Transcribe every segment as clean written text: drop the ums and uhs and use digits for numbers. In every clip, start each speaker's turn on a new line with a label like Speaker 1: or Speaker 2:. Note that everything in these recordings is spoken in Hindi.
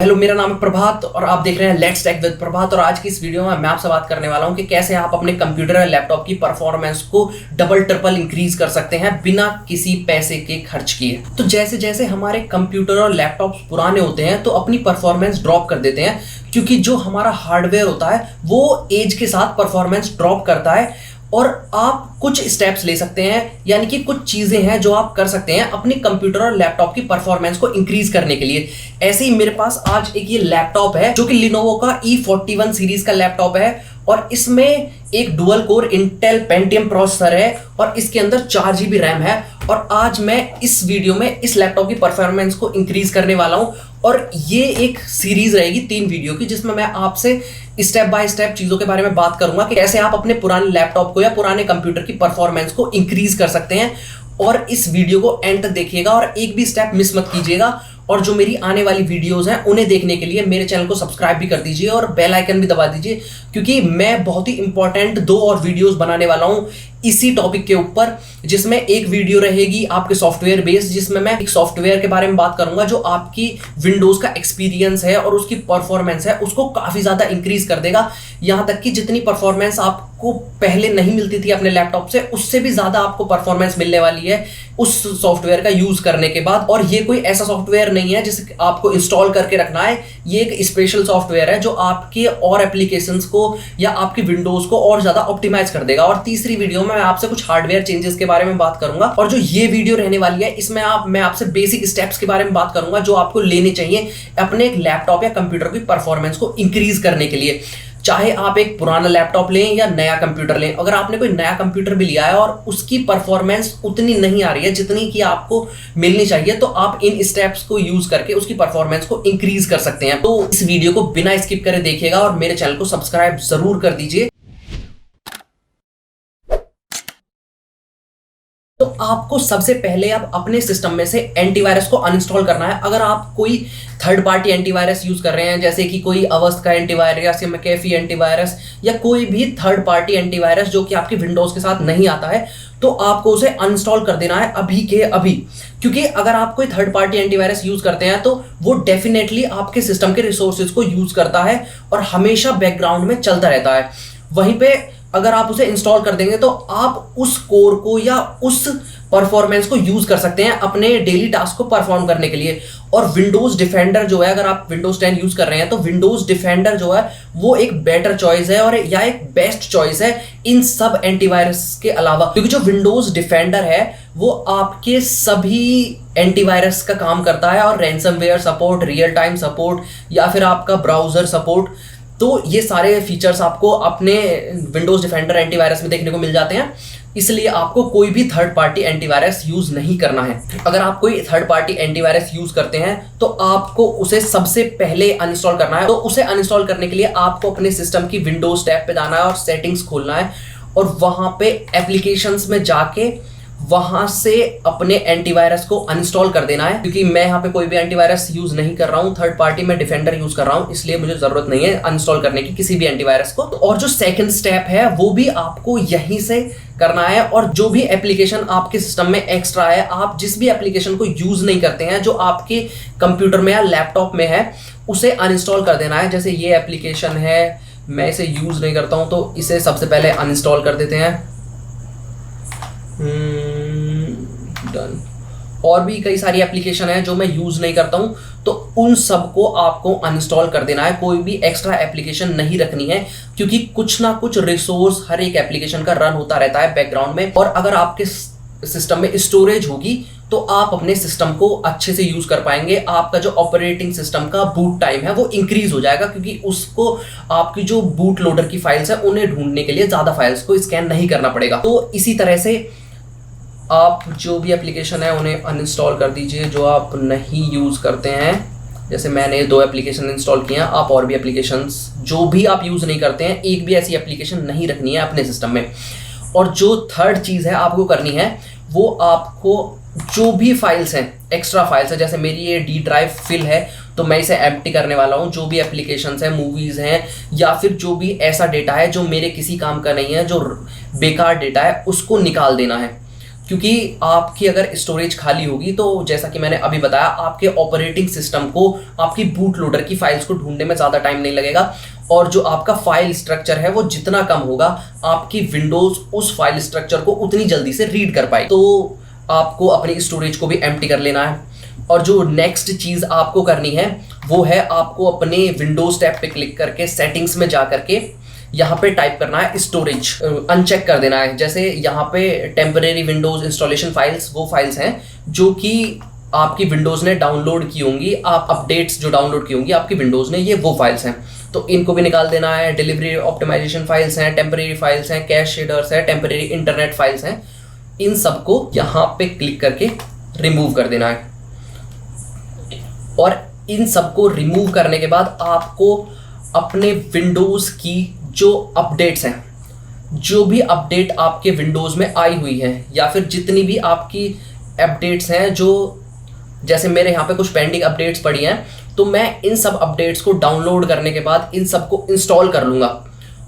Speaker 1: हेलो, मेरा नाम है प्रभात और आप देख रहे हैं लेट्स टेक विद प्रभात। और आज की इस वीडियो में मैं आपसे बात करने वाला हूं कि कैसे आप अपने कंप्यूटर या लैपटॉप की परफॉर्मेंस को डबल ट्रिपल इंक्रीज कर सकते हैं बिना किसी पैसे के खर्च किए। तो जैसे जैसे हमारे कंप्यूटर और लैपटॉप्स पुराने होते हैं तो अपनी परफॉर्मेंस ड्रॉप कर देते हैं, क्योंकि जो हमारा हार्डवेयर होता है वो एज के साथ परफॉर्मेंस ड्रॉप करता है। और आप कुछ स्टेप्स ले सकते हैं, यानी कि कुछ चीजें हैं जो आप कर सकते हैं अपने कंप्यूटर और लैपटॉप की परफॉर्मेंस को इंक्रीज करने के लिए। ऐसे ही मेरे पास आज एक ये लैपटॉप है जो कि लिनोवो का E41 सीरीज का लैपटॉप है और इसमें एक dual core Intel Pentium processor है और इसके अंदर 4 GB रैम है। और आज मैं इस वीडियो में इस लैपटॉप की परफॉर्मेंस को इंक्रीज करने वाला हूं और ये एक सीरीज रहेगी 3 वीडियो की, जिसमें मैं आपसे स्टेप बाय स्टेप चीजों के बारे में बात करूंगा कि कैसे आप अपने पुराने लैपटॉप को या पुराने कंप्यूटर की परफॉर्मेंस को इंक्रीज कर सकते हैं। और इस वीडियो को एंड तक देखिएगा और एक भी स्टेप मिस मत कीजिएगा। और जो मेरी आने वाली वीडियोस हैं उन्हें देखने के लिए मेरे चैनल को सब्सक्राइब भी कर दीजिए और बेल आइकन भी दबा दीजिए, क्योंकि मैं बहुत ही इंपॉर्टेंट 2 और वीडियोस बनाने वाला हूं इसी टॉपिक के ऊपर, जिसमें एक वीडियो रहेगी आपके सॉफ्टवेयर बेस्ड, जिसमें मैं एक सॉफ्टवेयर के बारे में बात करूंगा जो आपकी विंडोज का एक्सपीरियंस है और उसकी परफॉर्मेंस है उसको काफी ज्यादा इंक्रीज कर देगा। यहां तक कि जितनी परफॉर्मेंस आपको पहले नहीं मिलती थी अपने लैपटॉप से, उससे भी ज्यादा आपको परफॉर्मेंस मिलने वाली है उस सॉफ्टवेयर का यूज करने के बाद। और ये कोई ऐसा सॉफ्टवेयर नहीं है जिसे आपको इंस्टॉल करके रखना है, ये एक स्पेशल सॉफ्टवेयर है जो आपके और एप्लीकेशंस को या आपकी विंडोज को और ज्यादा ऑप्टिमाइज कर देगा। और तीसरी वीडियो में मैं आपसे कुछ हार्डवेयर चेंजेस के बारे में बात करूंगा। और जो ये वीडियो रहने वाली है इसमें मैं आपसे बेसिक स्टेप्स के बारे में बात करूंगा जो आपको लेने चाहिए अपने एक लैपटॉप या कंप्यूटर की परफॉर्मेंस को इंक्रीज करने के लिए। चाहे आप एक पुराना लैपटॉप लें या नया कंप्यूटर लें, अगर आपने कोई नया कंप्यूटर भी लिया है और उसकी परफॉर्मेंस उतनी नहीं आ रही है जितनी कि आपको मिलनी चाहिए, तो आप इन स्टेप्स को यूज करके उसकी परफॉर्मेंस को इंक्रीज कर सकते हैं। तो इस वीडियो को बिना स्किप करे देखिएगा और मेरे चैनल को सब्सक्राइब जरूर कर दीजिए। तो आपको सबसे पहले आप अपने सिस्टम में से एंटीवायरस को अनइंस्टॉल करना है। अगर आप कोई थर्ड पार्टी एंटीवायरस यूज कर रहे हैं, जैसे कि कोई अवस्थ का एंटीवायरस या मैकेफी एंटीवायरस या कोई भी थर्ड पार्टी एंटीवायरस जो कि आपकी विंडोज के साथ नहीं आता है, तो आपको उसे अनइंस्टॉल कर देना है अभी के अभी। क्योंकि अगर आप कोई थर्ड पार्टी एंटीवायरस यूज करते हैं तो वो डेफिनेटली आपके सिस्टम के रिसोर्सेज को यूज करता है और हमेशा बैकग्राउंड में चलता रहता है। वहीं पे अगर आप उसे इंस्टॉल कर देंगे तो आप उस कोर को या उस परफॉर्मेंस को यूज कर सकते हैं अपने डेली टास्क को परफॉर्म करने के लिए। और विंडोज डिफेंडर जो है, अगर आप विंडोज 10 यूज कर रहे हैं तो विंडोज डिफेंडर जो है वो एक बेटर चॉइस है और या एक बेस्ट चॉइस है इन सब एंटीवायरस के अलावा। क्योंकि जो विंडोज डिफेंडर है वो आपके सभी एंटीवायरस का काम करता है और ransomware support, real time support या फिर आपका ब्राउजर सपोर्ट, तो ये सारे फीचर्स आपको अपने विंडोज डिफेंडर एंटीवायरस में देखने को मिल जाते हैं। इसलिए आपको कोई भी थर्ड पार्टी एंटीवायरस यूज नहीं करना है। अगर आप कोई थर्ड पार्टी एंटीवायरस यूज करते हैं तो आपको उसे सबसे पहले अनइंस्टॉल करना है। तो उसे अनइंस्टॉल करने के लिए आपको अपने सिस्टम की विंडोज टैब पे जाना है और सेटिंग्स खोलना है और वहां पे एप्लीकेशंस में जाके वहां से अपने एंटीवायरस को अनइंस्टॉल कर देना है। क्योंकि मैं यहाँ पे कोई भी एंटीवायरस यूज नहीं कर रहा हूँ, थर्ड पार्टी में डिफेंडर यूज कर रहा हूँ, इसलिए मुझे जरूरत नहीं है अनइंस्टॉल करने की किसी भी एंटीवायरस को। और जो सेकंड स्टेप है वो भी आपको यहीं से करना है। और जो भी एप्लीकेशन आपके सिस्टम में एक्स्ट्रा है, आप जिस भी एप्लीकेशन को यूज नहीं करते हैं जो आपके कंप्यूटर में या लैपटॉप में है, उसे अनइंस्टॉल कर देना है। जैसे ये एप्लीकेशन है, मैं इसे यूज नहीं करता हूं तो इसे सबसे पहले अनइंस्टॉल कर देते हैं। डन। और भी कई सारी एप्लीकेशन है जो मैं यूज नहीं करता हूं, तो उन सबको आपको अनइंस्टॉल कर देना है। कोई भी एक्स्ट्रा एप्लीकेशन नहीं रखनी है, क्योंकि कुछ ना कुछ रिसोर्स हर एक एप्लीकेशन का रन होता रहता है बैकग्राउंड में। और अगर आपके सिस्टम में स्टोरेज होगी तो आप अपने सिस्टम को अच्छे से यूज कर पाएंगे। आपका जो ऑपरेटिंग सिस्टम का बूट टाइम है वो इंक्रीज हो जाएगा, क्योंकि उसको आपकी जो बूट लोडर की फाइल्स है उन्हें ढूंढने के लिए ज्यादा फाइल्स को स्कैन नहीं करना पड़ेगा। तो इसी तरह से आप जो भी एप्लीकेशन है उन्हें अनइंस्टॉल कर दीजिए जो आप नहीं यूज करते हैं। जैसे मैंने 2 एप्लीकेशन इंस्टॉल किए हैं, आप और भी एप्लीकेशंस जो भी आप यूज नहीं करते हैं, एक भी ऐसी एप्लीकेशन नहीं रखनी है अपने सिस्टम में। और जो थर्ड चीज है आपको करनी है, वो आपको जो भी फाइल्स हैं, एक्स्ट्रा फाइल्स है, जैसे मेरी ये डी ड्राइव फिल है तो मैं इसे एम्प्टी करने वाला हूँ। जो भी एप्लीकेशंस हैं, मूवीज हैं या फिर जो भी ऐसा डेटा है जो मेरे किसी काम का नहीं है, जो बेकार डेटा है, उसको निकाल देना है। क्योंकि आपकी अगर स्टोरेज खाली होगी तो जैसा कि मैंने अभी बताया, आपके ऑपरेटिंग सिस्टम को आपकी बूट लोडर की फाइल्स को ढूंढने में ज़्यादा टाइम नहीं लगेगा, और जो आपका फाइल स्ट्रक्चर है वो जितना कम होगा, आपकी विंडोज़ उस फाइल स्ट्रक्चर को उतनी जल्दी से रीड कर पाए। तो आपको अपनी स्टोरेज को भी एम्प्टी कर लेना है। और जो नेक्स्ट चीज़ आपको करनी है वो है आपको अपने विंडोज़ टैब पे क्लिक करके सेटिंग्स में जा करके यहाँ पे टाइप करना है स्टोरेज, अनचेक कर देना है। जैसे यहाँ पे टेम्परेरी विंडोज़ इंस्टॉलेशन फाइल्स वो फाइल्स हैं जो कि आपकी विंडोज़ ने डाउनलोड की होंगी, आप अपडेट्स जो डाउनलोड की होंगी आपकी विंडोज़ ने, ये वो फाइल्स हैं, तो इनको भी निकाल देना है। डिलीवरी ऑप्टिमाइजेशन फाइल्स हैं, टेम्परेरी फाइल्स हैं, कैश शेडर्स है, टेम्परेरी इंटरनेट फाइल्स हैं, इन सबको यहाँ पे क्लिक करके रिमूव कर देना है। और इन सबको रिमूव करने के बाद आपको अपने विंडोज़ की जो अपडेट्स हैं, जो भी अपडेट आपके विंडोज़ में आई हुई है, या फिर जितनी भी आपकी अपडेट्स हैं, जो जैसे मेरे यहाँ पे कुछ पेंडिंग अपडेट्स पड़ी हैं, तो मैं इन सब अपडेट्स को डाउनलोड करने के बाद इन सबको इंस्टॉल कर लूँगा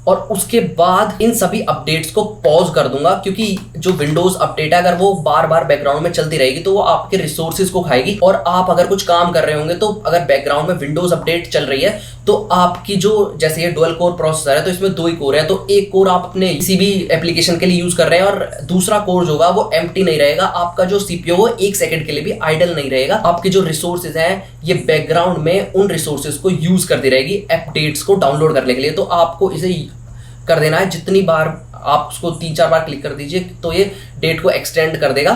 Speaker 1: और उसके बाद इन सभी अपडेट्स को पॉज कर दूंगा। क्योंकि जो विंडोज़ अपडेट है अगर वो बार बार बैकग्राउंड में चलती रहेगी तो वो आपके रिसोर्सेज को खाएगी, और आप अगर कुछ काम कर रहे होंगे तो अगर बैकग्राउंड में विंडोज़ अपडेट चल रही है तो आपकी जो, जैसे ये डुअल कोर प्रोसेसर है तो इसमें 2 ही कोर है, तो एक कोर आप अपने किसी भी एप्लीकेशन के लिए यूज़ कर रहे हैं और दूसरा कोर जो होगा वो एम्प्टी नहीं रहेगा। आपका जो सीपीयू वो 1 सेकंड के लिए भी आइडल नहीं रहेगा। आपके जो रिसोर्सेज हैं ये बैकग्राउंड में उन रिसोर्सेज को यूज़ करती रहेगी अपडेट्स को डाउनलोड करने के लिए। तो आपको इसे कर देना है, जितनी बार आप उसको 3-4 बार क्लिक कर दीजिए तो ये डेट को एक्सटेंड कर देगा।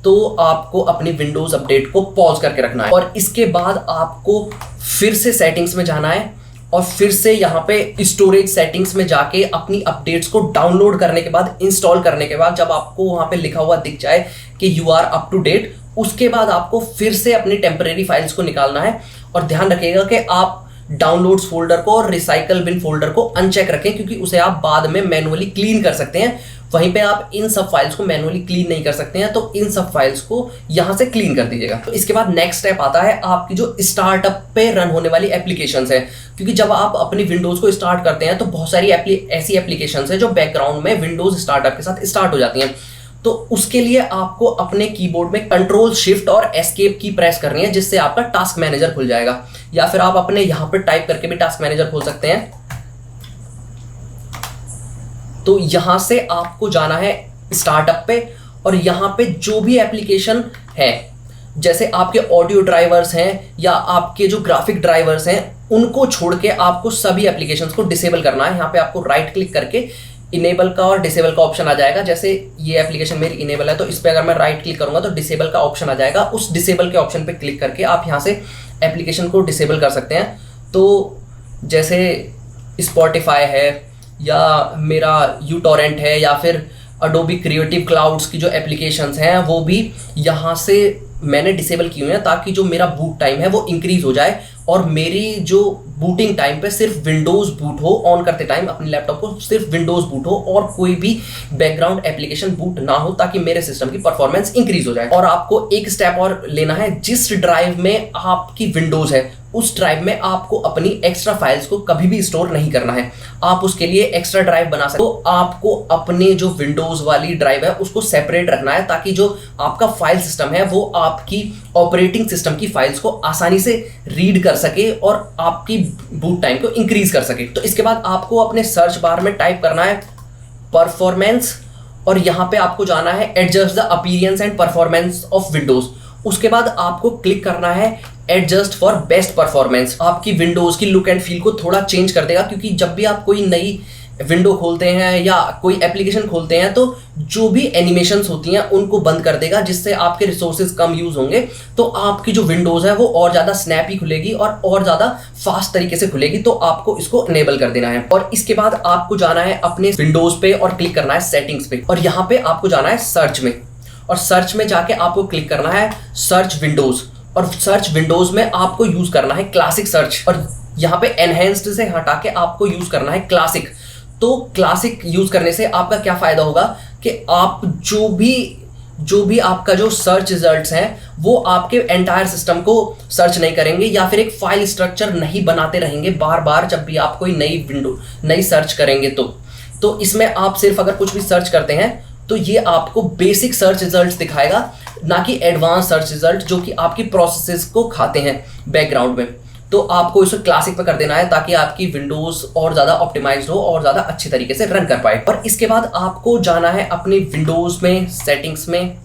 Speaker 1: तो आपको अपनी विंडोज अपडेट को पॉज करके रखना है, और इसके बाद आपको फिर से सेटिंग्स में जाना है और फिर से यहाँ पे स्टोरेज सेटिंग्स में जाके अपनी अपडेट्स को डाउनलोड करने के बाद, इंस्टॉल करने के बाद, जब आपको वहाँ पे लिखा हुआ दिख जाए कि you are up to date, उसके बाद आपको फिर से अपनी टेम्परेरी फाइल्स को निकालना है। और ध्यान रखिएगा कि आप डाउनलोड्स फोल्डर को और रिसाइकल बिन फोल्डर को अनचेक रखें, क्योंकि उसे आप बाद में मैनुअली क्लीन कर सकते हैं। वहीं पे आप इन सब फाइल्स को मैनुअली क्लीन नहीं कर सकते हैं, तो इन सब फाइल्स को यहां से क्लीन कर दीजिएगा। तो इसके बाद नेक्स्ट स्टेप आता है आपकी जो स्टार्टअप पे रन होने वाली एप्लीकेशंस है, क्योंकि जब आप अपनी विंडोज को स्टार्ट करते हैं तो बहुत सारी ऐसी एप्लीकेशंस है जो बैकग्राउंड में विंडोज स्टार्टअप के साथ स्टार्ट हो जाती हैं। तो उसके लिए आपको अपने कीबोर्ड में कंट्रोल शिफ्ट और एस्केप की प्रेस करनी है, जिससे आपका टास्क मैनेजर खुल जाएगा, या फिर आप अपने यहां पर टाइप करके भी टास्क मैनेजर खोल सकते हैं। तो यहां से आपको जाना है स्टार्टअप पे, और यहां पे जो भी एप्लीकेशन है, जैसे आपके ऑडियो ड्राइवर्स हैं या आपके जो ग्राफिक ड्राइवर्स हैं, उनको छोड़ के आपको सभी एप्लीकेशंस को डिसेबल करना है। यहाँ पे आपको राइट क्लिक करके इनेबल का और डिसेबल का ऑप्शन आ जाएगा। जैसे ये एप्लीकेशन मेरी इनेबल है तो इस पर अगर मैं राइट क्लिक करूंगा तो डिसेबल का ऑप्शन आ जाएगा। उस डिसेबल के ऑप्शन पे क्लिक करके आप यहाँ से एप्लीकेशन को डिसेबल कर सकते हैं। तो जैसे स्पॉटिफाई है, या मेरा यूटोरेंट है, या फिर अडोबी क्रिएटिव क्लाउड्स की जो एप्लीकेशंस हैं वो भी यहाँ से मैंने डिसेबल की हुई हैं, ताकि जो मेरा बूट टाइम है वो इंक्रीज हो जाए और मेरी जो बूटिंग टाइम पे सिर्फ विंडोज बूट हो, ऑन करते टाइम अपने लैपटॉप को सिर्फ विंडोज बूट हो और कोई भी बैकग्राउंड एप्लीकेशन बूट ना हो, ताकि मेरे सिस्टम की परफॉर्मेंस इंक्रीज हो जाए। और आपको एक स्टेप और लेना है, जिस ड्राइव में आपकी विंडोज है उस ड्राइव में आपको अपनी एक्स्ट्रा फाइल्स को कभी भी स्टोर नहीं करना है। आप उसके लिए एक्स्ट्रा ड्राइव बना सकते हो। तो आपको अपने जो विंडोज वाली ड्राइव है उसको सेपरेट रखना है, ताकि जो आपका फाइल सिस्टम है वो आपकी ऑपरेटिंग सिस्टम की फाइल्स को आसानी से रीड कर सके और आपकी बूट टाइम को इंक्रीज कर सके। तो इसके बाद आपको अपने सर्च बार में टाइप करना है परफॉर्मेंस, और यहां पे आपको जाना है adjust the appearance and performance of Windows. उसके बाद आपको क्लिक करना है एडजस्ट फॉर बेस्ट परफॉर्मेंस। आपकी विंडोज की लुक एंड फील को थोड़ा चेंज कर देगा, क्योंकि जब भी आप कोई नई विंडो खोलते हैं या कोई एप्लीकेशन खोलते हैं तो जो भी एनिमेशंस होती हैं उनको बंद कर देगा, जिससे आपके रिसोर्सेज कम यूज होंगे। तो आपकी जो विंडोज है वो और ज़्यादा स्नैपी खुलेगी और ज़्यादा फास्ट तरीके से खुलेगी। तो आपको इसको इनेबल कर देना है, और इसके बाद आपको जाना है अपने विंडोज पे और क्लिक करना है सेटिंग्स पे, और यहाँ पे आपको जाना है सर्च में, और सर्च में जाके आपको क्लिक करना है सर्च विंडोज, और सर्च विंडोज में आपको यूज करना है क्लासिक सर्च, और यहाँ पे एनहेंस्ड से हटा के आपको यूज करना है क्लासिक। तो क्लासिक यूज करने से आपका क्या फायदा होगा कि आप जो भी आपका जो सर्च रिजल्ट्स हैं वो आपके एंटायर सिस्टम को सर्च नहीं करेंगे, या फिर एक फाइल स्ट्रक्चर नहीं बनाते रहेंगे बार बार जब भी आप कोई नई सर्च करेंगे। तो इसमें आप सिर्फ अगर कुछ भी सर्च करते हैं तो ये आपको बेसिक सर्च रिजल्ट्स दिखाएगा, ना कि एडवांस सर्च रिजल्ट जो कि आपकी प्रोसेसेस को खाते हैं बैकग्राउंड में। तो आपको इसे क्लासिक पे कर देना है ताकि आपकी विंडोज और ज़्यादा ऑप्टिमाइज्ड हो और ज़्यादा अच्छी तरीके से रन कर पाए। और इसके बाद आपको जाना है अपनी विंडोज में सेटिंग्स में,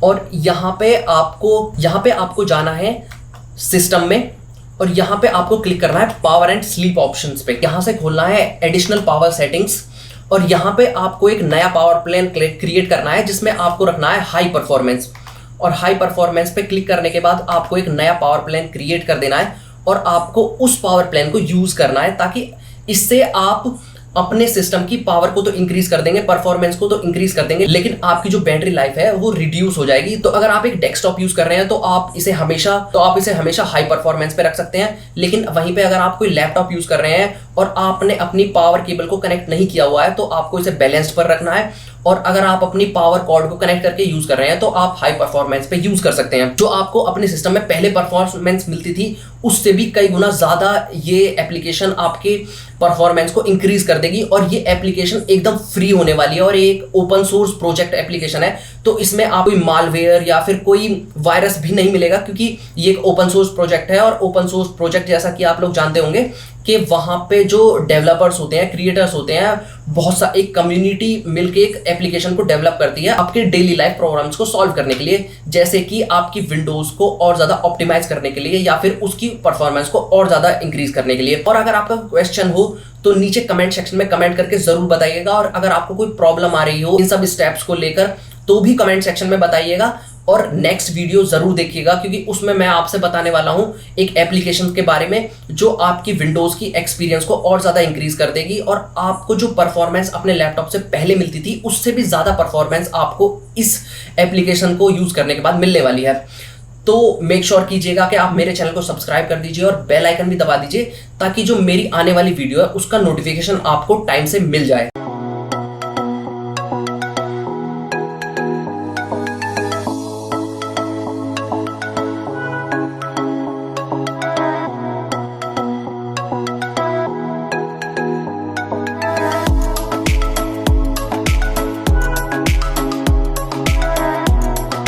Speaker 1: और यहाँ पे आपको जाना है सिस्टम में, और यहाँ पे आपको क्लिक करना है पावर एंड स्लीप ऑप्शंस पे। यहाँ से खोलना है एडिशनल पावर सेटिंग्स, और यहाँ पे आपको एक नया पावर प्लान क्रिएट करना है जिसमें आपको रखना है हाई परफॉर्मेंस। और हाई परफॉर्मेंस पे क्लिक करने के बाद आपको एक नया पावर प्लान क्रिएट कर देना है, और आपको उस पावर प्लान को यूज करना है, ताकि इससे आप अपने सिस्टम की पावर को तो इंक्रीज कर देंगे, परफॉर्मेंस को तो इंक्रीज कर देंगे, लेकिन आपकी जो बैटरी लाइफ है वो रिड्यूस हो जाएगी। तो अगर आप एक डेस्कटॉप यूज कर रहे हैं तो आप इसे हमेशा हाई परफॉर्मेंस पे रख सकते हैं। लेकिन वहीं पे अगर आप कोई लैपटॉप यूज कर रहे हैं और आपने अपनी पावर केबल को कनेक्ट नहीं किया हुआ है तो आपको इसे बैलेंस्ड पर रखना है। और अगर आप अपनी पावर कॉर्ड को कनेक्ट करके यूज कर रहे हैं तो आप हाई परफॉर्मेंस पे यूज कर सकते हैं। जो आपको अपने सिस्टम में पहले परफॉर्मेंस मिलती थी उससे भी कई गुना ज्यादा ये एप्लीकेशन आपके परफॉर्मेंस को इंक्रीज कर देगी। और ये एप्लीकेशन एकदम फ्री होने वाली है और एक ओपन सोर्स प्रोजेक्ट एप्लीकेशन है, तो इसमें आप कोई मालवेयर या फिर कोई वायरस भी नहीं मिलेगा, क्योंकि ये एक ओपन सोर्स प्रोजेक्ट है। और ओपन सोर्स प्रोजेक्ट जैसा कि आप लोग जानते होंगे कि वहां पे जो डेवलपर्स होते हैं, क्रिएटर्स होते हैं, बहुत सा एक कम्युनिटी मिलकर एक एप्लीकेशन को डेवलप करती है आपके डेली लाइफ प्रॉब्लम्स को सॉल्व करने के लिए, जैसे कि आपकी विंडोज को और ज्यादा ऑप्टिमाइज करने के लिए या फिर उसकी परफॉर्मेंस को और ज्यादा इंक्रीज करने के लिए। और अगर आपका क्वेश्चन हो तो नीचे कमेंट सेक्शन में कमेंट करके जरूर बताइएगा, और अगर आपको कोई प्रॉब्लम आ रही हो इन सब स्टेप्स को लेकर तो भी कमेंट सेक्शन में बताइएगा। और नेक्स्ट वीडियो जरूर देखिएगा, क्योंकि उसमें मैं आपसे बताने वाला हूं एक एप्लीकेशन के बारे में जो आपकी विंडोज की एक्सपीरियंस को और ज्यादा इंक्रीज कर देगी, और आपको जो परफॉर्मेंस अपने लैपटॉप से पहले मिलती थी उससे भी ज्यादा परफॉर्मेंस आपको इस एप्लीकेशन को यूज करने के बाद मिलने वाली है। तो मेक श्योर कीजिएगा कि आप मेरे चैनल को सब्सक्राइब कर दीजिए और बेल आइकन भी दबा दीजिए, ताकि जो मेरी आने वाली वीडियो है उसका नोटिफिकेशन आपको टाइम से मिल जाए।